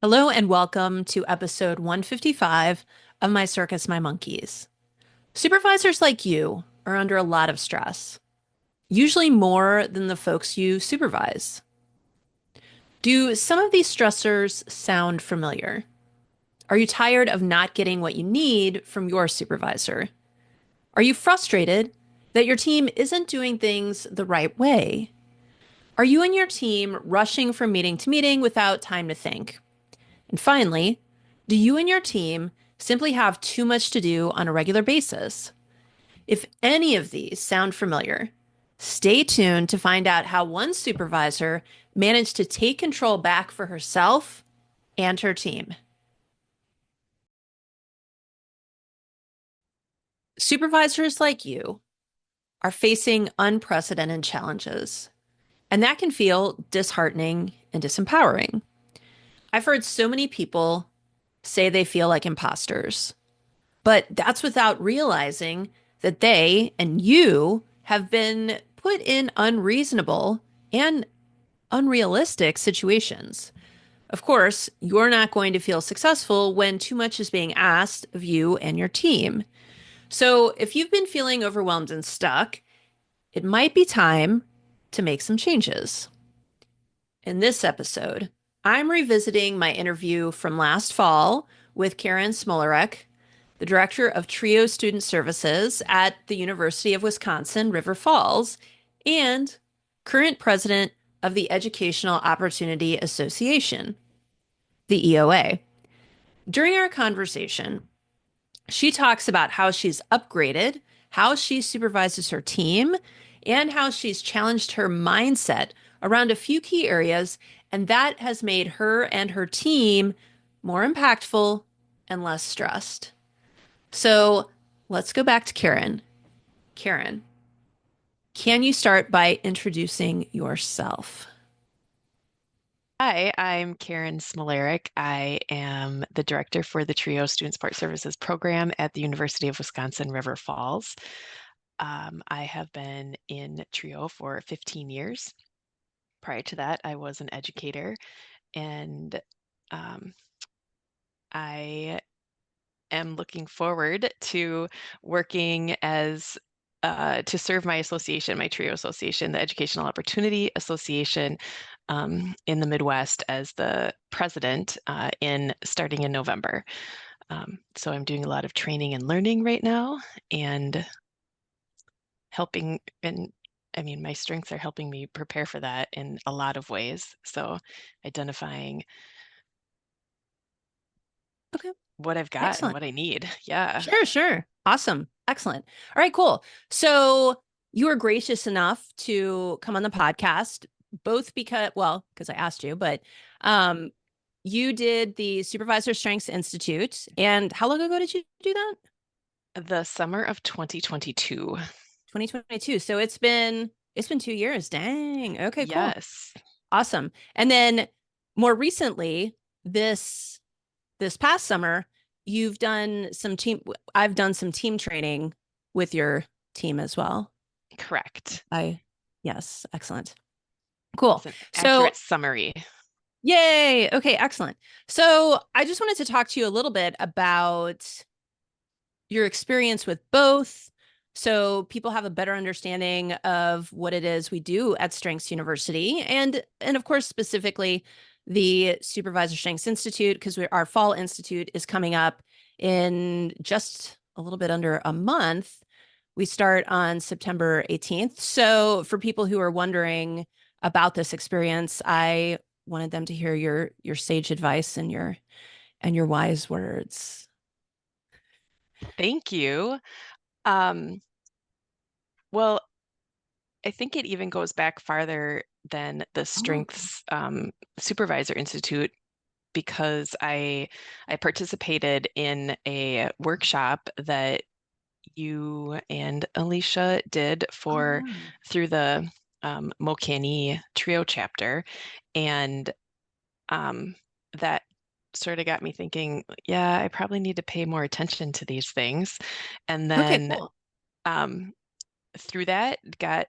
Hello and welcome to episode 155 of My Circus, My Monkeys. Supervisors like you are under a lot of stress, usually more than the folks you supervise. Do some of these stressors sound familiar? Are you tired of not getting what you need from your supervisor? Are you frustrated that your team isn't doing things the right way? Are you and your team rushing from meeting to meeting without time to think? And finally, do you and your team simply have too much to do on a regular basis? If any of these sound familiar, stay tuned to find out how one supervisor managed to take control back for herself and her team. Supervisors like you are facing unprecedented challenges, and that can feel disheartening and disempowering. I've heard so many people say they feel like imposters. But that's without realizing that they and you have been put in unreasonable and unrealistic situations. Of course, you're not going to feel successful when too much is being asked of you and your team. So if you've been feeling overwhelmed and stuck, it might be time to make some changes. In this episode, I'm revisiting my interview from last fall with Karen Smolarek, the director of TRIO Student Services at the University of Wisconsin, River Falls, and current president of the Educational Opportunity Association, the EOA. During our conversation, she talks about how she's upgraded, how she supervises her team, and how she's challenged her mindset around a few key areas, and that has made her and her team more impactful and less stressed. So let's go back to Karen. Karen, can you start by introducing yourself? Hi, I'm Karen Smolarek. I am the director for the TRIO Student Support Services program at the University of Wisconsin River Falls. I have been in TRIO for 15 years. Prior to that, I was an educator, and um, I am looking forward to working as to serve my association, my TRIO association, the Educational Opportunity Association, in the Midwest as the president in starting in November. So I'm doing a lot of training and learning right now and helping and I mean, my strengths are helping me prepare for that in a lot of ways. So identifying Okay, what I've got and excellent. what I need. Yeah. Sure, sure. Awesome. Excellent. All right, cool. So you were gracious enough to come on the podcast, both because I asked you, but um, you did the Supervisor Strengths Institute. And how long ago did you do that? The summer of 2022. 2022. So it's been 2 years. Dang. Okay, cool. Yes. Awesome. And then more recently, this past summer, you've done some team I've done some team training with your team as well. Correct. I Yes, excellent. That Cool. was an So, accurate summary. yay. Okay, excellent. So, I just wanted to talk to you a little bit about your experience with both so people have a better understanding of what it is we do at Strengths University and of course specifically the Supervisor Strengths Institute because our fall institute is coming up in just a little bit under a month. We start on September 18th. So for people who are wondering about this experience, I wanted them to hear your sage advice and your wise words. Thank you. Um, well, I think it even goes back farther than the Oh, Strengths Supervisor Institute because I participated in a workshop that you and Alicia did oh for yeah. through the Mokani Trio chapter, and um, that sort of got me thinking, yeah, I probably need to pay more attention to these things. And Okay, then cool. um, through that, got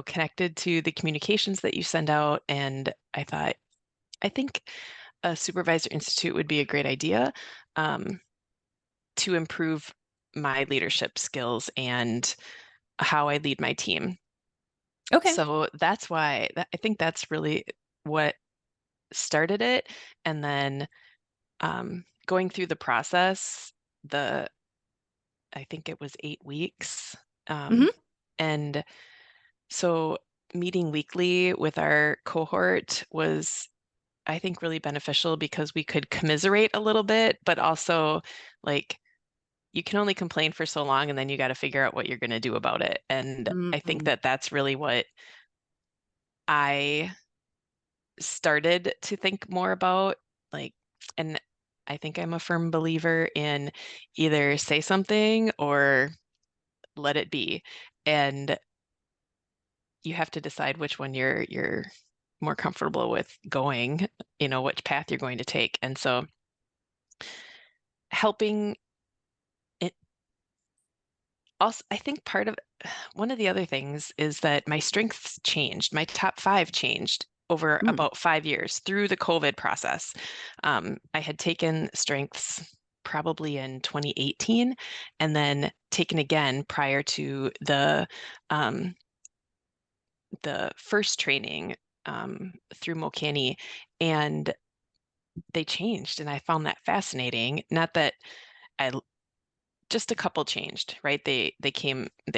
connected to the communications that you send out, and I thought, I think a Supervisor Institute would be a great idea um, to improve my leadership skills and how I lead my team. Okay. So that's why I think that's really what started it. And then going through the process, the I think it was 8 weeks. Um, Hmm. and so meeting weekly with our cohort was, I think, really beneficial because we could commiserate a little bit, but also like you can only complain for so long and then you got to figure out what you're going to do about it. And I think Hmm. that that's really what I started to think more about. Like, and I think I'm a firm believer in either say something or let it be. And you have to decide which one you're more comfortable with going, which path you're going to take. And so helping it also, I think part of one of the other things is that my strengths changed. My top five changed over Mm. about 5 years through the COVID process. I had taken strengths probably in 2018 and then taken again prior to um, the first training through Mokani, and they changed, and I found that fascinating. Not that I just a couple changed, right? They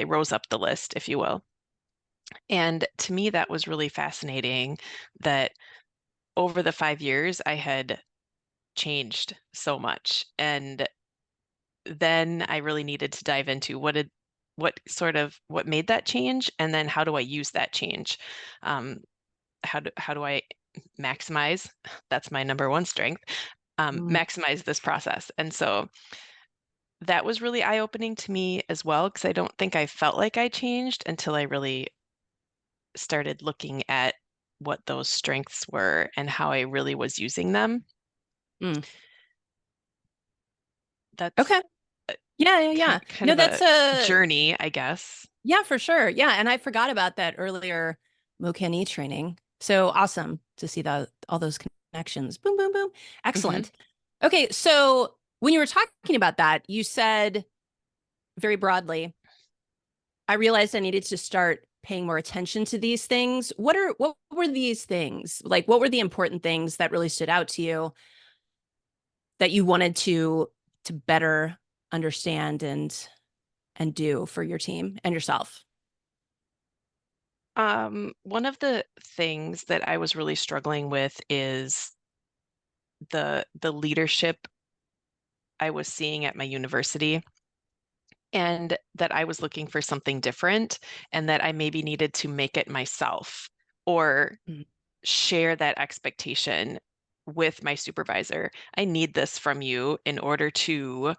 rose up the list, if you will. And to me, that was really fascinating that over the 5 years, I had changed so much. And then I really needed to dive into what made that change, and then how do I use that change? Um, how do I maximize? That's my number one strength. Mm. Maximize this process. And so that was really eye-opening to me as well, because I don't think I felt like I changed until I really started looking at what those strengths were and how I really was using them. Mm. That's Okay. Yeah, yeah, yeah. kind No, of that's a a journey, I guess. yeah, for sure. Yeah, and I forgot about that earlier Mokeni training. So awesome to see that all those connections. Boom, boom, boom. Hmm. Excellent. Okay, so when you were talking about that, you said very broadly, I realized I needed to start paying more attention to these things. What were these things? Like what were the important things that really stood out to you that you wanted to better understand and do for your team and yourself? One of the things that I was really struggling with is the leadership I was seeing at my university, and that I was looking for something different, and that I maybe needed to make it myself or Mm. share that expectation with my supervisor. I need this from you in order to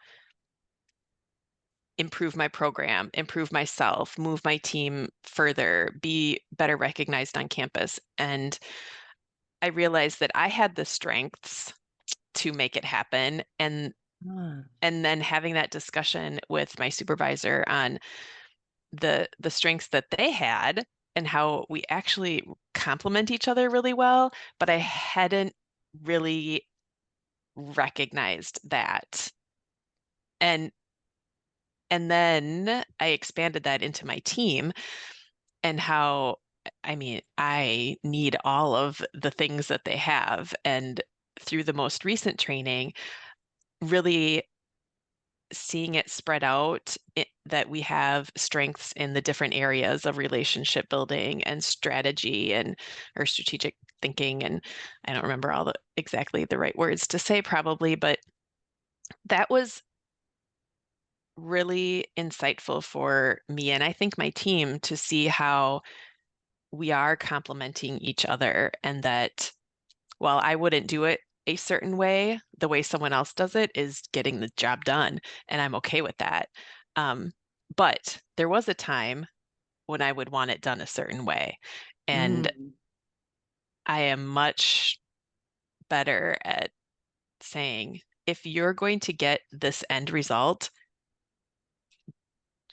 improve my program, improve myself, move my team further, be better recognized on campus. And I realized that I had the strengths to make it happen. Ah. And then having that discussion with my supervisor on the strengths that they had and how we actually complement each other really well, but I hadn't really recognized that. And and then I expanded that into my team and how, I mean, I need all of the things that they have. And through the most recent training, really seeing it spread out, that we have strengths in the different areas of relationship building and strategy and or strategic thinking. And I don't remember all the exactly the right words to say probably, but that was really insightful for me and I think my team to see how we are complementing each other, and that while I wouldn't do it a certain way, the way someone else does it is getting the job done, and I'm okay with that. Um, but there was a time when I would want it done a certain way, and Mm. I am much better at saying, if you're going to get this end result,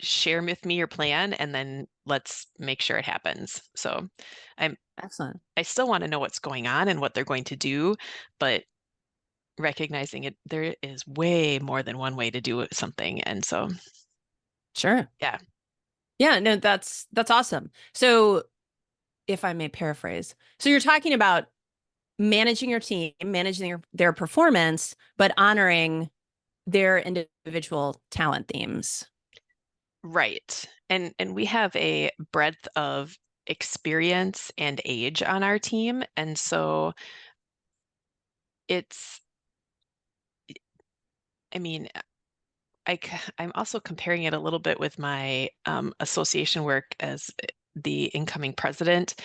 share with me your plan, and then let's make sure it happens. So I'm Excellent. I still want to know what's going on and what they're going to do, but recognizing it, there is way more than one way to do something. And so, Sure. yeah, Yeah, no, that's awesome. So, if I may paraphrase, so you're talking about managing your team, managing their performance, but honoring their individual talent themes. right. And we have a breadth of experience and age on our team. And so it's, I mean, I'm also comparing it a little bit with my association work as the incoming president.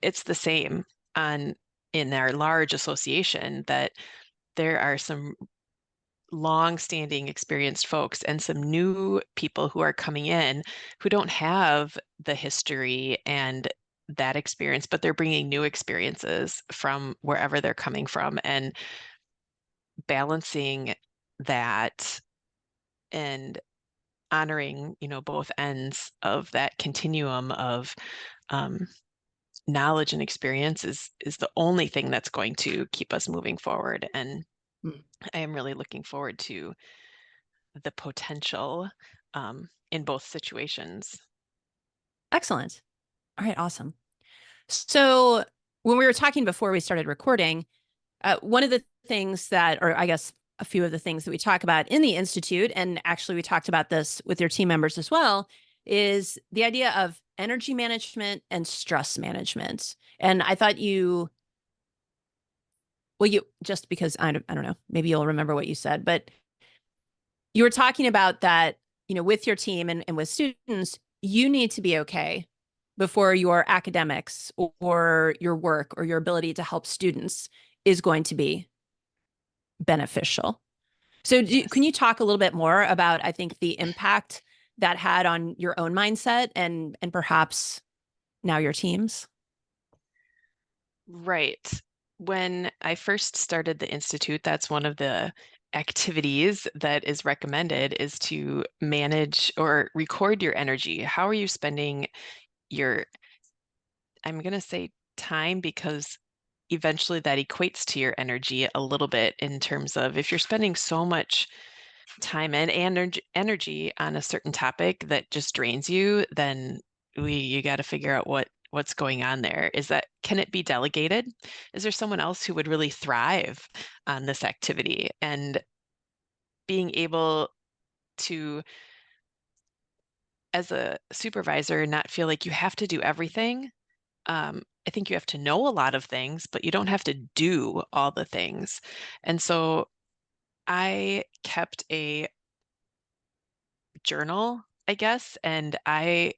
It's the same on in our large association that there are some long-standing experienced folks and some new people who are coming in who don't have the history and that experience, but they're bringing new experiences from wherever they're coming from, and balancing that and honoring, both ends of that continuum of um, knowledge and experience is the only thing that's going to keep us moving forward. And Hmm. I am really looking forward to the potential in both situations. Excellent. All right, awesome. So, when we were talking before we started recording, one of the things that, or I guess a few of the things that we talk about in the Institute, and actually we talked about this with your team members as well, is the idea of energy management and stress management. And I thought you, just because I don't know, maybe you'll remember what you said, but you were talking about that, with your team and with students, you need to be okay before your academics or your work or your ability to help students is going to be beneficial. So can Yes. you talk a little bit more about, I think, the impact that had on your own mindset and perhaps now your teams? Right. When I first started the Institute, that's one of the activities that is recommended is to manage or record your energy. How are you spending your, I'm going to say time, because eventually that equates to your energy a little bit, in terms of if you're spending so much time and energy on a certain topic that just drains you, then you got to figure out what's going on there. Can it be delegated? Is there someone else who would really thrive on this activity? And being able to, as a supervisor, not feel like you have to do everything. I think you have to know a lot of things, but you don't have to do all the things. And so I kept a journal, I guess, and e-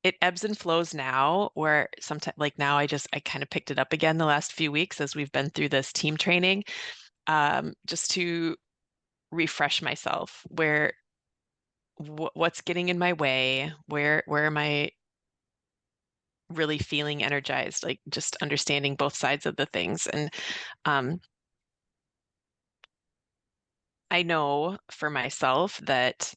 it ebbs and flows now, where sometimes, like now, I kind of picked it up again the last few weeks as we've been through this team training, just to refresh myself, what's getting in my way, where am I really feeling energized, like just understanding both sides of the things. And um, I know for myself that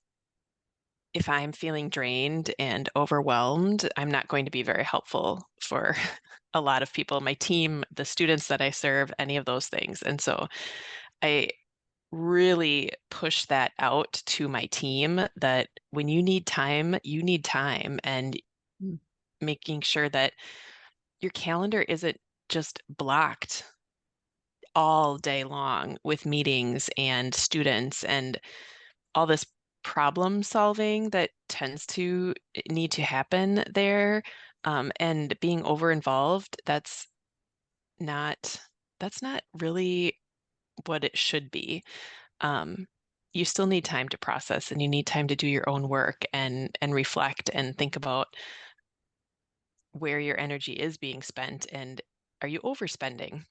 if I'm feeling drained and overwhelmed, I'm not going to be very helpful for a lot of people, my team, the students that I serve, any of those things. And so I really push that out to my team, that when you need time, you need time, and Mm. making sure that your calendar isn't just blocked all day long with meetings and students and all this problem solving that tends to need to happen there, and being over involved, not that's not really what it should be. um, you still need time to process, and you need time to do your own work and reflect and think about where your energy is being spent, and are you overspending.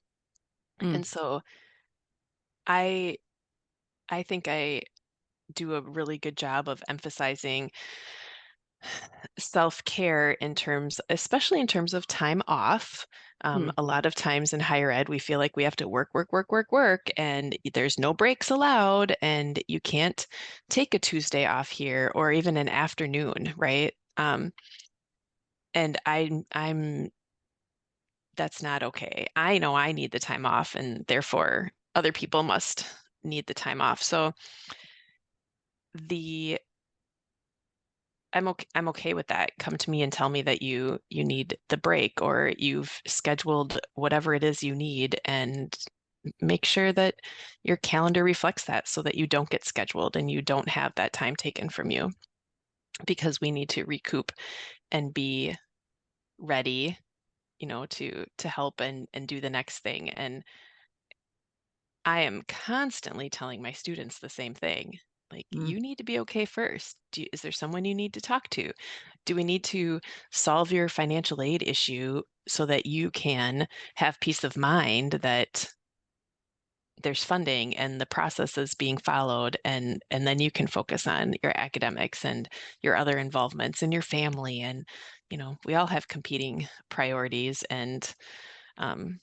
Mm. And so i I think I do a really good job of emphasizing self-care, especially in terms of time off. Mm. A lot of times in higher ed, we feel like we have to work, work, work, work, work, and there's no breaks allowed, and you can't take a Tuesday off here or even an afternoon, right? And I'm that's not okay. I know I need the time off, and therefore other people must need the time off. So the I'm okay with that. Come to me and tell me that you need the break or you've scheduled whatever it is you need, and make sure that your calendar reflects that so that you don't get scheduled and you don't have that time taken from you, because we need to recoup and be ready, to help and do the next thing. And I am constantly telling my students the same thing. Like, Mm, you need to be okay first. Is there someone you need to talk to? Do we need to solve your financial aid issue so that you can have peace of mind that there's funding and the process is being followed, and then you can focus on your academics and your other involvements in your family. And we all have competing priorities and um,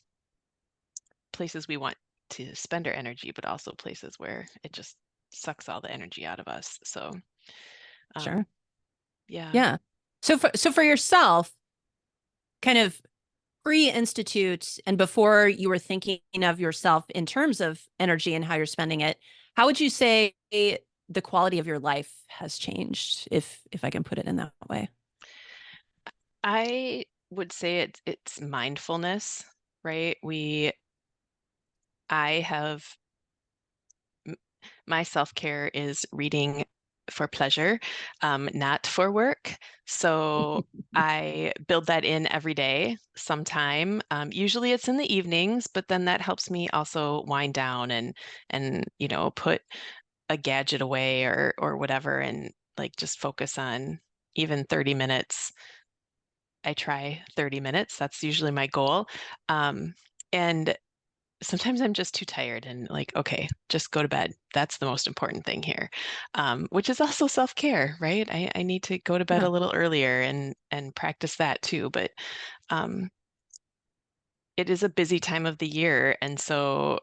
places we want to spend our energy, but also places where it just sucks all the energy out of us. So sure. um, yeah. Yeah. So for yourself, kind of pre-institute and before you were thinking of yourself in terms of energy and how you're spending it, how would you say the quality of your life has changed, if I can put it in that way? I would say it's mindfulness, right? I have my self-care is reading for pleasure, not for work. So I build that in every day sometime. Usually it's in the evenings, but then that helps me also wind down and put a gadget away or whatever, and like just focus on even 30 minutes. I try 30 minutes. That's usually my goal. And sometimes I'm just too tired and like, okay, just go to bed. That's the most important thing here, which is also self-care, right? I need to go to bed Yeah, a little earlier and practice that too. But um, it is a busy time of the year. And so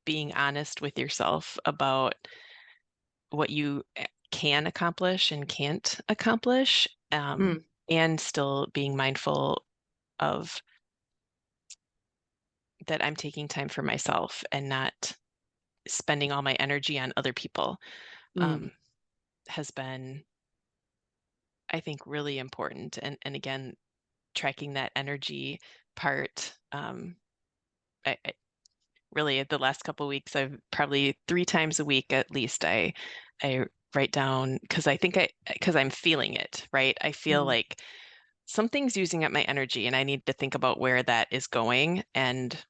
being honest with yourself about what you can accomplish and can't accomplish, mm, and still being mindful of that I'm taking time for myself and not spending all my energy on other people, mm, um, has been, I think, really important. And again, tracking that energy part. I really, the last couple of weeks, I've probably 3 times a week at least. I write down, because I'm feeling it, right? I feel mm, like something's using up my energy, and I need to think about where that is going. And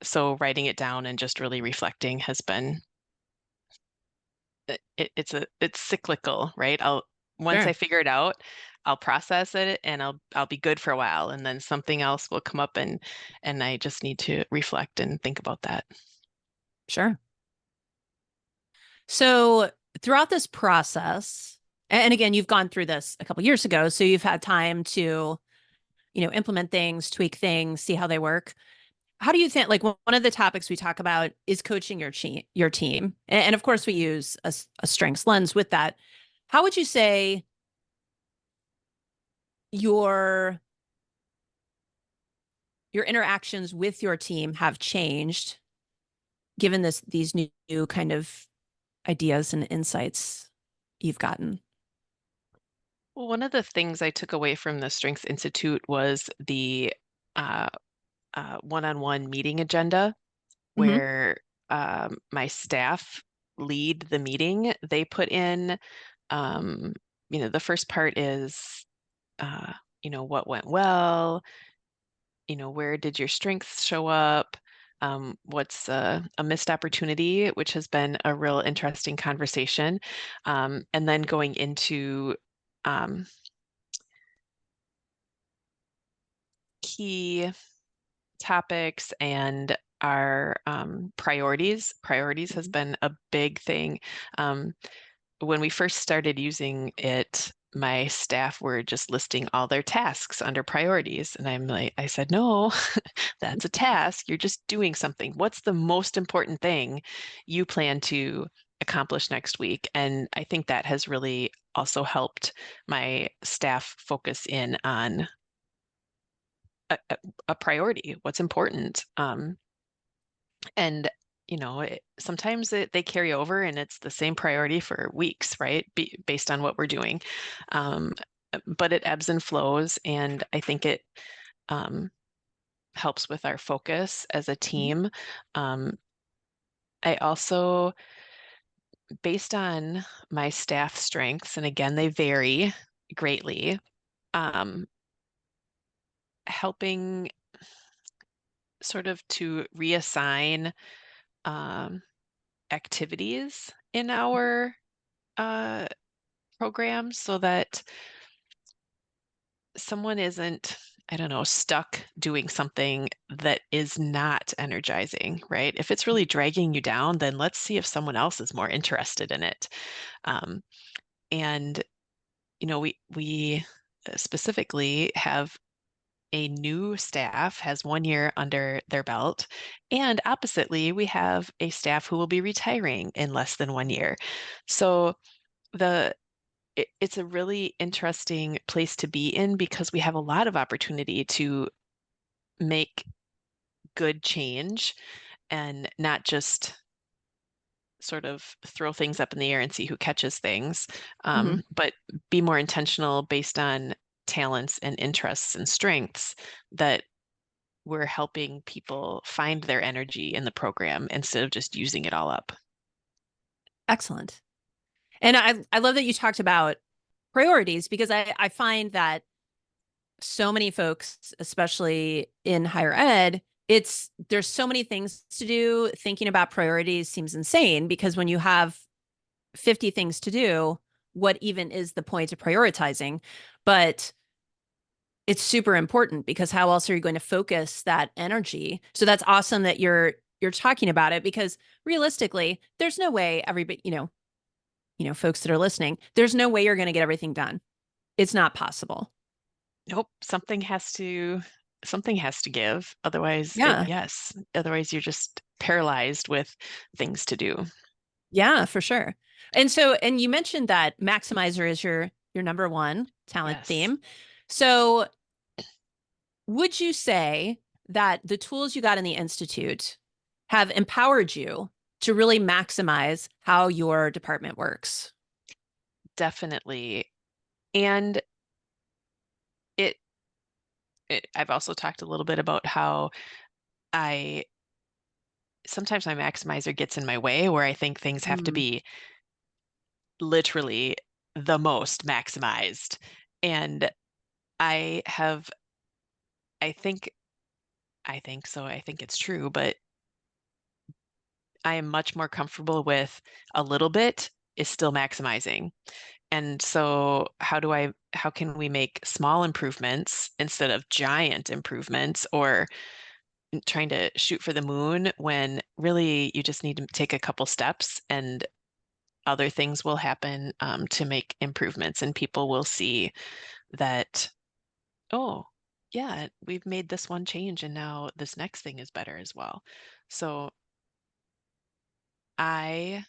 so writing it down and just really reflecting has been it's cyclical, right? I'll Once I sure, figure it out, I'll process it and I'll be good for a while, and then something else will come up, and I just need to reflect and think about that. sure. So throughout this process, and again, you've gone through this a couple years ago, so you've had time to, implement things, tweak things, see how they work. How do you think, like, one of the topics we talk about is coaching your team. And of course we use a strengths lens with that. How would you say your your interactions with your team have changed given these new kind of ideas and insights you've gotten? Well, one of the things I took away from the Strengths Institute was the uh, one-on-one meeting agenda, Hmm. where my staff lead the meeting. They put in, um, the first part is, uh, what went well, where did your strengths show up? What's a missed opportunity, which has been a real interesting conversation. And then going into um, key topics and our priorities. Priorities has been a big thing. Um, when we first started using it, my staff were just listing all their tasks under priorities. And I said, no, that's a task. You're just doing something. What's the most important thing you plan to accomplish next week? And I think that has really also helped my staff focus in on a, a priority, what's important. And sometimes they carry over and it's the same priority for weeks, right? Based on what we're doing. Um, but it ebbs and flows, and I think it um, helps with our focus as a Mhm. team. Um, I also, based on my staff strengths, and again, they vary greatly, um, helping sort of to reassign um, activities in our uh, program so that someone isn't, I don't know, stuck doing something that is not energizing, right? If it's really dragging you down, then let's see if someone else is more interested in it. Um, and we specifically have a new staff has 1 year under their belt, and oppositely, we have a staff who will be retiring in less than 1 year. So the it's a really interesting place to be in because we have a lot of opportunity to make good change and not just sort of throw things up in the air and see who catches things, Mhm. but be more intentional based on talents and interests and strengths that we're helping people find their energy in the program instead of just using it all up. Excellent. And I love that you talked about priorities because I find that so many folks, especially in higher ed, there's so many things to do. Thinking about priorities seems insane because when you have 50 things to do, what even is the point of prioritizing? But it's super important because how else are you going to focus that energy? So that's awesome that you're talking about it because realistically, there's no way everybody, folks that are listening, there's no way you're going to get everything done. It's not possible. Nope, something has to give. Otherwise, Yeah. yes, otherwise you're just paralyzed with things to do. Yeah, for sure. And you mentioned that maximizer is your number one talent Yes, theme. So would you say that the tools you got in the Institute have empowered you to really maximize how your department works? definitely. And it, I've also talked a little bit about how I sometimes my maximizer gets in my way where I think things have to Mm, be literally the most maximized. And I have, I think, I think so. I think it's true, but I am much more comfortable with a little bit is still maximizing. And so how can we make small improvements instead of giant improvements or trying to shoot for the moon when really you just need to take a couple steps and other things will happen to make improvements and people will see that, oh, yeah, we've made this one change and now this next thing is better as well. So I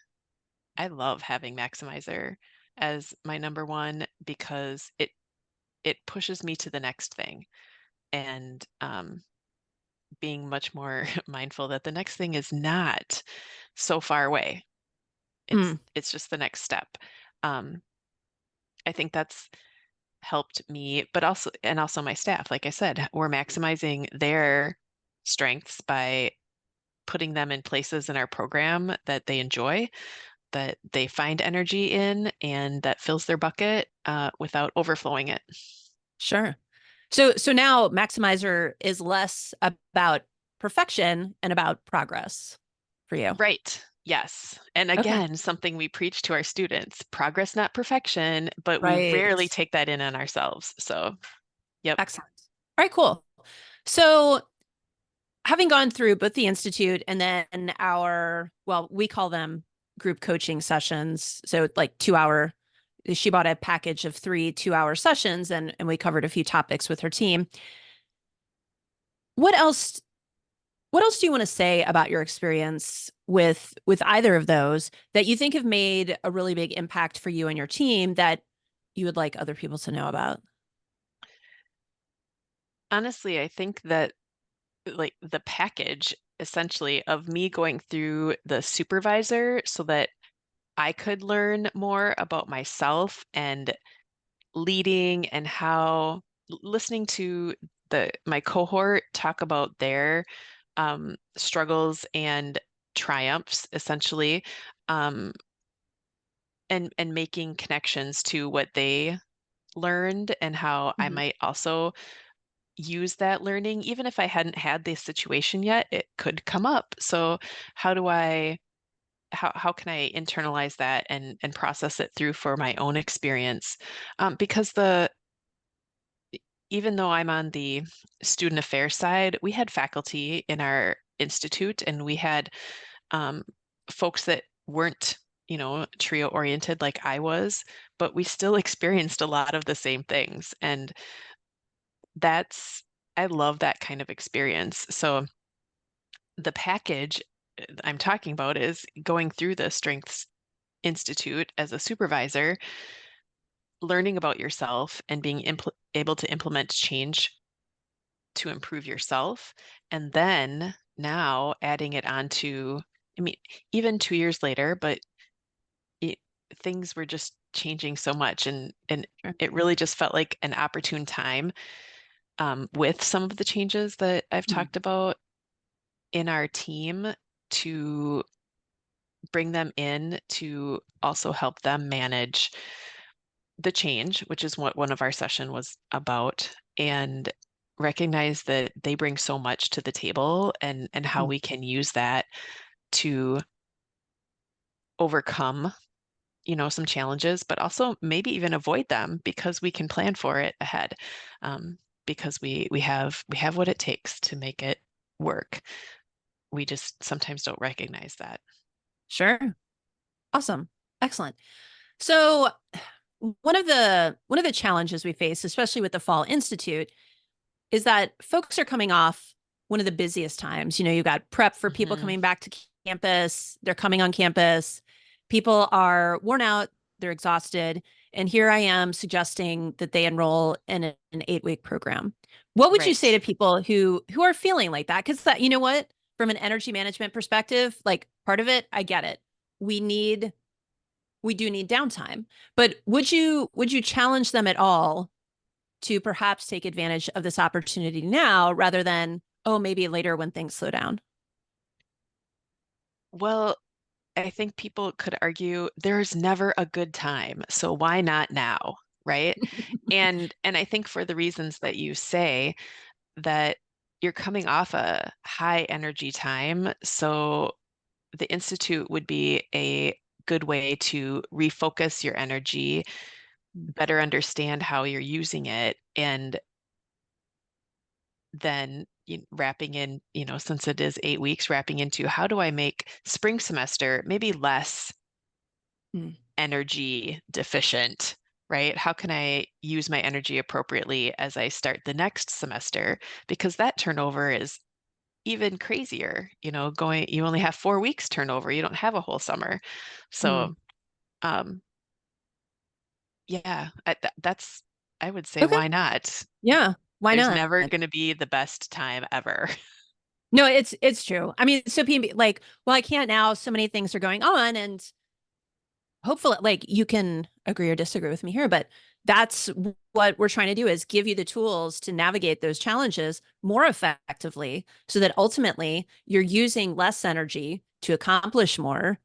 I love having Maximizer as my number one because it pushes me to the next thing and being much more mindful that the next thing is not so far away. It's mm, it's just the next step. Um, I think that's helped me, but also my staff. Like I said, we're maximizing their strengths by putting them in places in our program that they enjoy, that they find energy in, and that fills their bucket without overflowing it. sure. So now maximizer is less about perfection and about progress for you. Right. Yes. And Okay. again, something we preach to our students, progress, not perfection, but we rarely Right. take that in on ourselves. So, yep. Excellent. All right, cool. So having gone through both the Institute and then well, we call them group coaching sessions. So like 2 hour, she bought a package of 3 2 hour sessions and we covered a few topics with her team. What else what else do you want to say about your experience with either of those that you think have made a really big impact for you and your team that you would like other people to know about? Honestly, I think that like the package essentially of me going through the supervisor so that I could learn more about myself and leading and how listening to the my cohort talk about their struggles and triumphs essentially, um, and making connections to what they learned and how I Mhm. might also use that learning. Even if I hadn't had this situation yet, it could come up. So how do I how can I internalize that and process it through for my own experience? Because the even though I'm on the student affairs side, we had faculty in our institute, and we had um, folks that weren't, trio oriented like I was, but we still experienced a lot of the same things. And that's, I love that kind of experience. So the package I'm talking about is going through the Strengths Institute as a supervisor, learning about yourself and being able to implement change to improve yourself. And then now adding it onto, I mean, even 2 years later, but it, things were just changing so much. And Sure. it really just felt like an opportune time, with some of the changes that I've Mhm. talked about in our team, to bring them in to also help them manage the change, which is what one of our session was about, and recognize that they bring so much to the table, and how Mm. we can use that to overcome, some challenges, but also maybe even avoid them because we can plan for it ahead. Because we have what it takes to make it work. We just sometimes don't recognize that. Sure. Awesome. Excellent. So one of the challenges we face, especially with the Fall Institute, is that folks are coming off one of the busiest times. You've got prep for people Hmm. coming back to campus, they're coming on campus, people are worn out, they're exhausted. And here I am suggesting that they enroll in an 8-week program. What would you say Right. to people who are feeling like that? Because that, you know what, from an energy management perspective, like part of it, I get it. We need we do need downtime. But would you challenge them at all to perhaps take advantage of this opportunity now rather than, oh, maybe later when things slow down? Well, I think people could argue there's never a good time, so why not now, right? And I think for the reasons that you say, that you're coming off a high energy time, so the institute would be a good way to refocus your energy, better understand how you're using it, and then wrapping in, since it is 8 weeks, wrapping into how do I make spring semester maybe less Mm, energy deficient, right? How can I use my energy appropriately as I start the next semester? Because that turnover is even crazier, you only have 4 weeks turnover, you don't have a whole summer. So, mm. um, yeah, that's, I would say, Okay. why not? Yeah. Why There's not? never going to be the best time ever. No, it's true. I mean, so people like, well, I can't now. So many things are going on, and hopefully, like you can agree or disagree with me here, but that's what we're trying to do is give you the tools to navigate those challenges more effectively, so that ultimately you're using less energy to accomplish more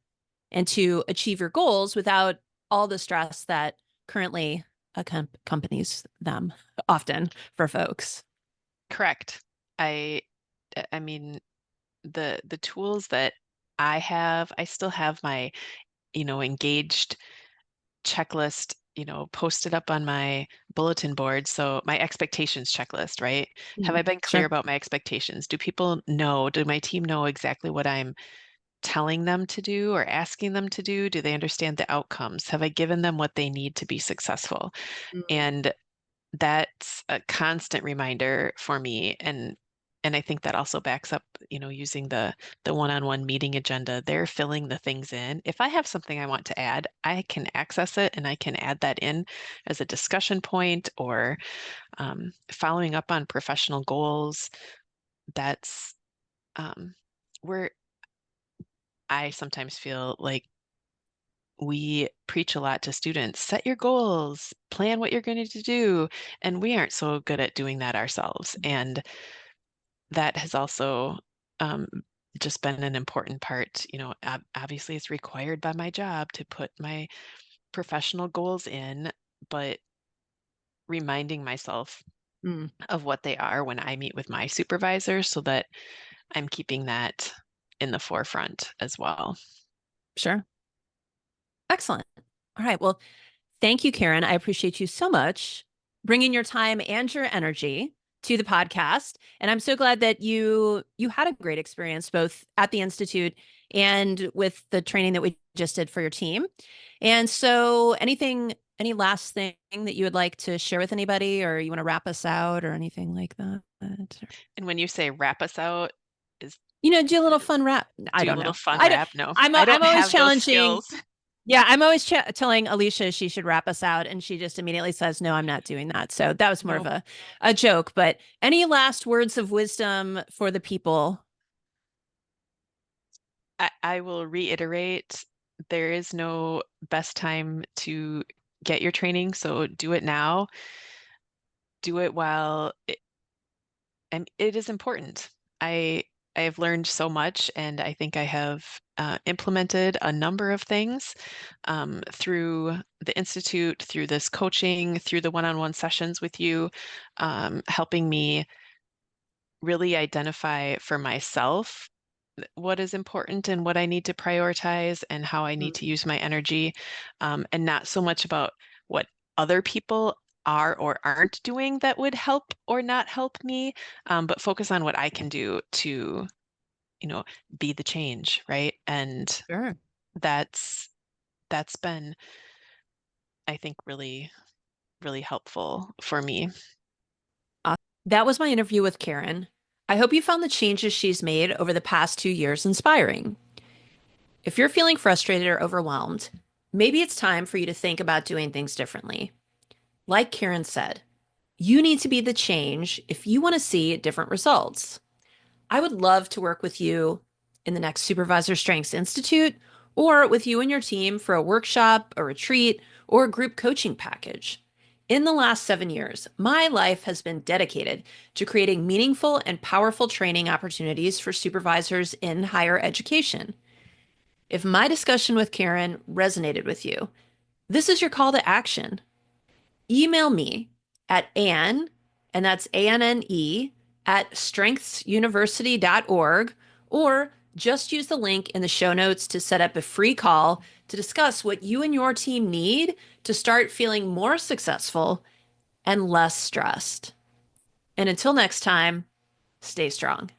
and to achieve your goals without all the stress that currently accompanies them often for folks. Correct. I I mean, the tools that I have, I still have my, engaged checklist, posted up on my bulletin board. So my expectations checklist, right? Have I Mm, been clear sure. about my expectations? Do people know? Do my team know exactly what I'm telling them to do or asking them to do? Do they understand the outcomes? Have I given them what they need to be successful? Mm. And that's a constant reminder for me. And I think that also backs up, using the one-on-one meeting agenda. They're filling the things in. If I have something I want to add, I can access it and I can add that in as a discussion point, or following up on professional goals. That's um, we're I sometimes feel like we preach a lot to students, set your goals, plan what you're going to do, and we aren't so good at doing that ourselves. And that has also um, just been an important part. Obviously, it's required by my job to put my professional goals in, but reminding myself Mm, of what they are when I meet with my supervisor so that I'm keeping that in the forefront as well. sure. Excellent. All right. Well, thank you, Karen. I appreciate you so much bringing your time and your energy to the podcast. And I'm so glad that you had a great experience both at the institute and with the training that we just did for your team. And so any last thing that you would like to share with anybody, or you want to wrap us out or anything like that? And when you say wrap us out, is Do a little fun wrap. I do a don't little know. fun rap? No, I I'm don't always have those challenging. skills. Yeah, I'm always telling Alicia she should wrap us out, and she just immediately says, "No, I'm not doing that." So that was more of Nope. a joke. But any last words of wisdom for the people? I will reiterate, there is no best time to get your training, so do it now. Do it while and it is important. I I have learned so much, and I think I have implemented a number of things through the institute, through this coaching, through the one-on-one sessions with you, helping me really identify for myself what is important and what I need to prioritize and how I need Mm, to use my energy, and not so much about what other people are or aren't doing that would help or not help me, but focus on what I can do to, you know, be the change, right? And sure. that's that's been, I think, really helpful for me. That was my interview with Karen. I hope you found the changes she's made over the past 2 years inspiring. If you're feeling frustrated or overwhelmed, maybe it's time for you to think about doing things differently. Like Karen said, you need to be the change if you want to see different results. I would love to work with you in the next Supervisor Strengths Institute or with you and your team for a workshop, a retreat, or a group coaching package. In the last 7 years, my life has been dedicated to creating meaningful and powerful training opportunities for supervisors in higher education. If my discussion with Karen resonated with you, this is your call to action. Email me at Anne, and that's ANNE, at strengthsuniversity.org, or just use the link in the show notes to set up a free call to discuss what you and your team need to start feeling more successful and less stressed. And until next time, stay strong.